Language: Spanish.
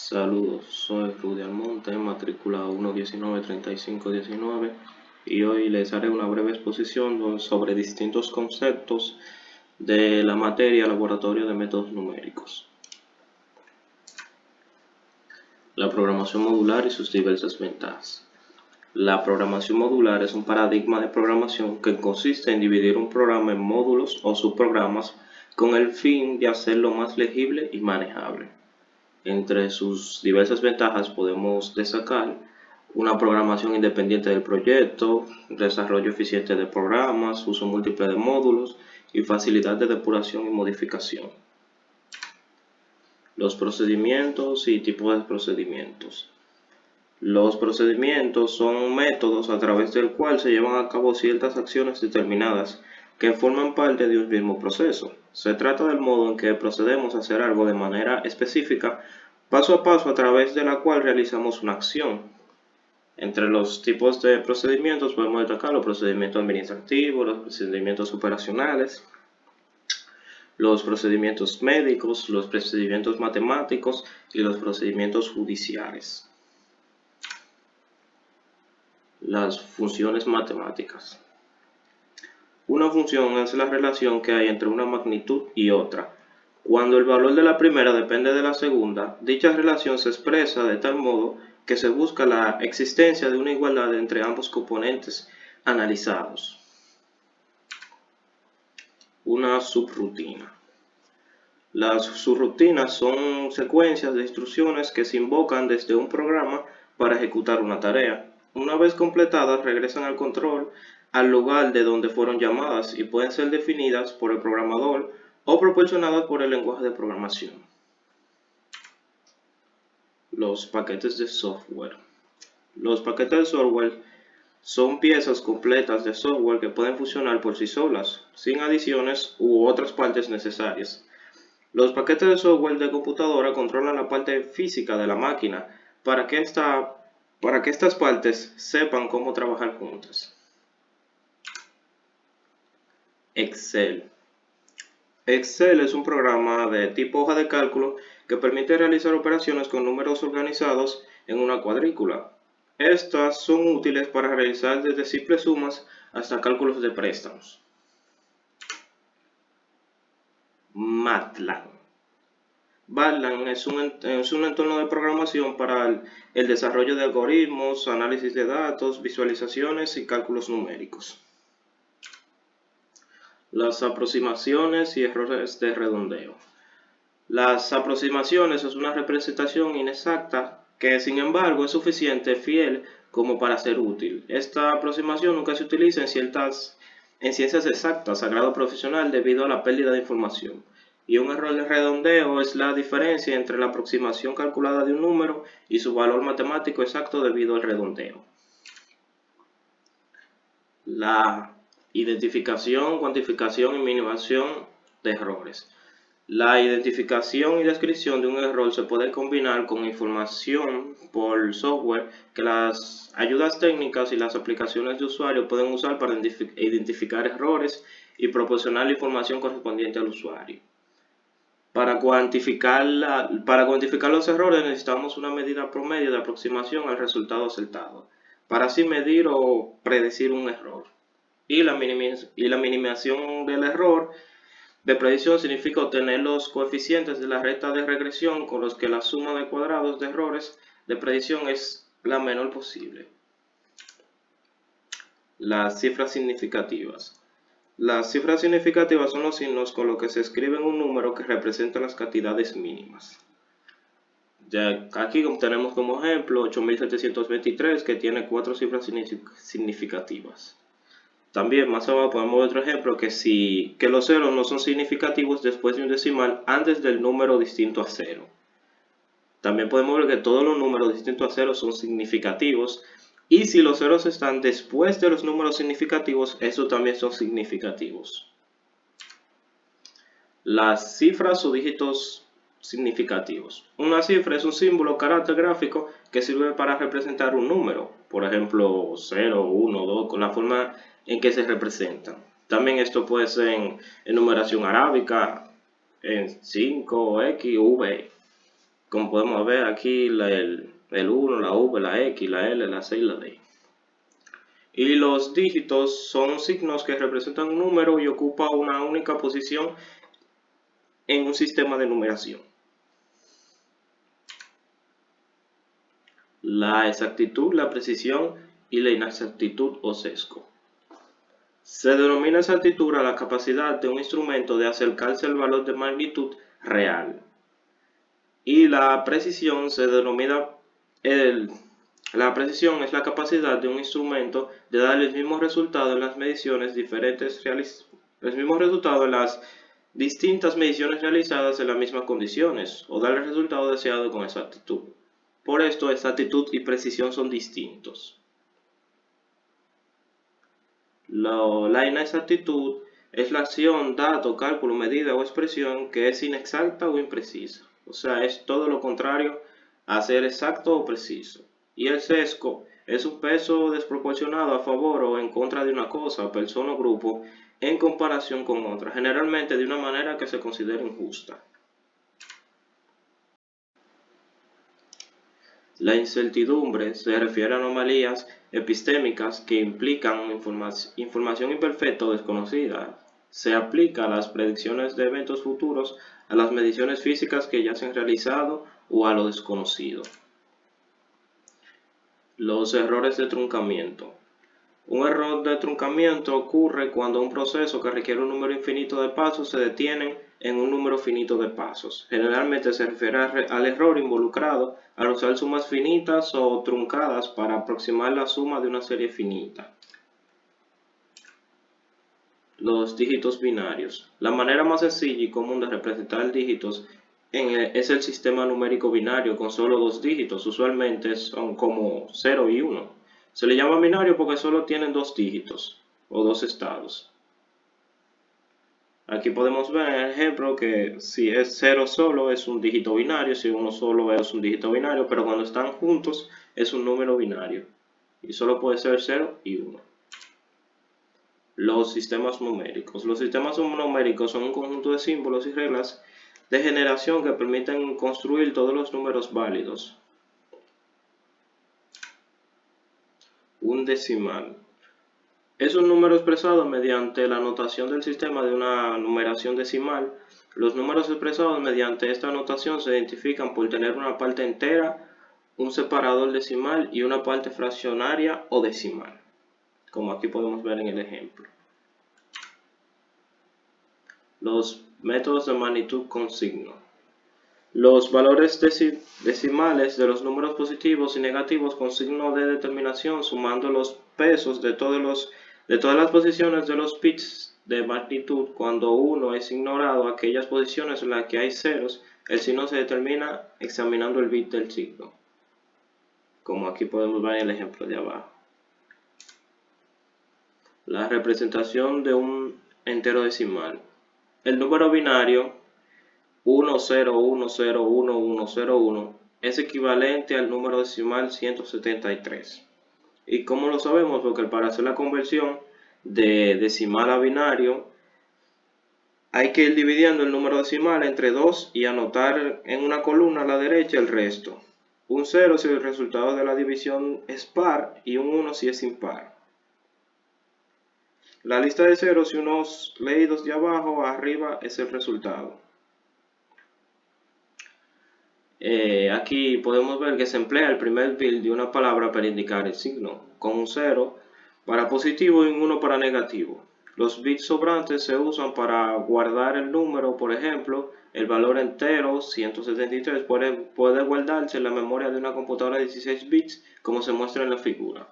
Saludos, soy Rudy Almonte, matrícula 1193519 y hoy les haré una breve exposición sobre distintos conceptos de la materia Laboratorio de Métodos Numéricos. La programación modular y sus diversas ventajas. La programación modular es un paradigma de programación que consiste en dividir un programa en módulos o subprogramas con el fin de hacerlo más legible y manejable. Entre sus diversas ventajas podemos destacar una programación independiente del proyecto, desarrollo eficiente de programas, uso múltiple de módulos y facilidad de depuración y modificación. Los procedimientos y tipos de procedimientos. Los procedimientos son métodos a través del cual se llevan a cabo ciertas acciones determinadas que forman parte de un mismo proceso. Se trata del modo en que procedemos a hacer algo de manera específica, paso a paso, a través de la cual realizamos una acción. Entre los tipos de procedimientos podemos destacar los procedimientos administrativos, los procedimientos operacionales, los procedimientos médicos, los procedimientos matemáticos y los procedimientos judiciales. Las funciones matemáticas. Una función es la relación que hay entre una magnitud y otra. Cuando el valor de la primera depende de la segunda, dicha relación se expresa de tal modo que se busca la existencia de una igualdad entre ambos componentes analizados. Una subrutina. Las subrutinas son secuencias de instrucciones que se invocan desde un programa para ejecutar una tarea. Una vez completadas, regresan al control al lugar de donde fueron llamadas y pueden ser definidas por el programador o proporcionadas por el lenguaje de programación. Los paquetes de software. Los paquetes de software son piezas completas de software que pueden funcionar por sí solas, sin adiciones u otras partes necesarias. Los paquetes de software de computadora controlan la parte física de la máquina para que estas partes sepan cómo trabajar juntas. Excel. Excel es un programa de tipo hoja de cálculo que permite realizar operaciones con números organizados en una cuadrícula. Estas son útiles para realizar desde simples sumas hasta cálculos de préstamos. MATLAB. MATLAB es un entorno de programación para el desarrollo de algoritmos, análisis de datos, visualizaciones y cálculos numéricos. Las aproximaciones y errores de redondeo. Las aproximaciones es una representación inexacta que, sin embargo, es suficiente fiel como para ser útil. Esta aproximación nunca se utiliza en ciencias exactas a grado profesional debido a la pérdida de información. Y un error de redondeo es la diferencia entre la aproximación calculada de un número y su valor matemático exacto debido al redondeo. La identificación, cuantificación y minimización de errores. La identificación y descripción de un error se puede combinar con información por software que las ayudas técnicas y las aplicaciones de usuario pueden usar para identificar errores y proporcionar la información correspondiente al usuario. Para cuantificar los errores necesitamos una medida promedio de aproximación al resultado acertado, para así medir o predecir un error. Y la minimización del error de predicción significa obtener los coeficientes de la recta de regresión con los que la suma de cuadrados de errores de predicción es la menor posible. Las cifras significativas. Las cifras significativas son los signos con los que se escribe un número que representa las cantidades mínimas. Ya aquí tenemos como ejemplo 8723, que tiene 4 cifras significativas. También más abajo podemos ver otro ejemplo que los ceros no son significativos después de un decimal antes del número distinto a 0. También podemos ver que todos los números distintos a 0 son significativos, y si los ceros están después de los números significativos, estos también son significativos. Las cifras o dígitos significativos. Una cifra es un símbolo o carácter gráfico que sirve para representar un número, por ejemplo 0, 1, 2, con la forma en que se representan. También esto puede ser en numeración arábica, en 5, X, V, Como podemos ver aquí, el 1, la V, la X, la L, la C y la D. Y los dígitos son signos que representan un número y ocupan una única posición en un sistema de numeración. La exactitud, la precisión y la inexactitud o sesgo. Se denomina exactitud a la capacidad de un instrumento de acercarse al valor de magnitud real. Y la precisión se denomina la precisión es la capacidad de un instrumento de dar el mismo resultado en las mediciones en las distintas mediciones realizadas en las mismas condiciones, o dar el resultado deseado con exactitud. Por esto, exactitud y precisión son distintos. La inexactitud es la acción, dato, cálculo, medida o expresión que es inexacta o imprecisa. O sea, es todo lo contrario a ser exacto o preciso. Y el sesgo es un peso desproporcionado a favor o en contra de una cosa, persona o grupo en comparación con otra, generalmente de una manera que se considere injusta. La incertidumbre se refiere a anomalías epistémicas que implican información imperfecta o desconocida. Se aplica a las predicciones de eventos futuros, a las mediciones físicas que ya se han realizado o a lo desconocido. Los errores de truncamiento. Un error de truncamiento ocurre cuando un proceso que requiere un número infinito de pasos se detiene en un número finito de pasos. Generalmente se refiere al error involucrado al usar sumas finitas o truncadas para aproximar la suma de una serie finita. Los dígitos binarios. La manera más sencilla y común de representar dígitos es el sistema numérico binario con solo dos dígitos. Usualmente son como 0 y 1. Se le llama binario porque solo tienen dos dígitos o dos estados. Aquí podemos ver en el ejemplo que si es 0 solo es un dígito binario, si 1 solo es un dígito binario, pero cuando están juntos es un número binario. Y solo puede ser 0 y 1. Los sistemas numéricos. Los sistemas numéricos son un conjunto de símbolos y reglas de generación que permiten construir todos los números válidos. Un decimal. Es un número expresado mediante la notación del sistema de una numeración decimal. Los números expresados mediante esta notación se identifican por tener una parte entera, un separador decimal y una parte fraccionaria o decimal, como aquí podemos ver en el ejemplo. Los métodos de magnitud con signo. Los valores decimales de los números positivos y negativos con signo de determinación sumando los pesos de todas las posiciones de los bits de magnitud. Cuando uno es ignorado aquellas posiciones en las que hay ceros, el signo se determina examinando el bit del signo, como aquí podemos ver en el ejemplo de abajo. La representación de un entero decimal. El número binario 10101101 es equivalente al número decimal 173. ¿Y cómo lo sabemos? Porque para hacer la conversión de decimal a binario hay que ir dividiendo el número decimal entre 2 y anotar en una columna a la derecha el resto. Un 0 si el resultado de la división es par y un 1 si es impar. La lista de ceros y unos leídos de abajo a arriba es el resultado. Aquí podemos ver que se emplea el primer bit de una palabra para indicar el signo, con un 0 para positivo y un 1 para negativo. Los bits sobrantes se usan para guardar el número, por ejemplo, el valor entero 173 puede guardarse en la memoria de una computadora de 16 bits, como se muestra en la figura.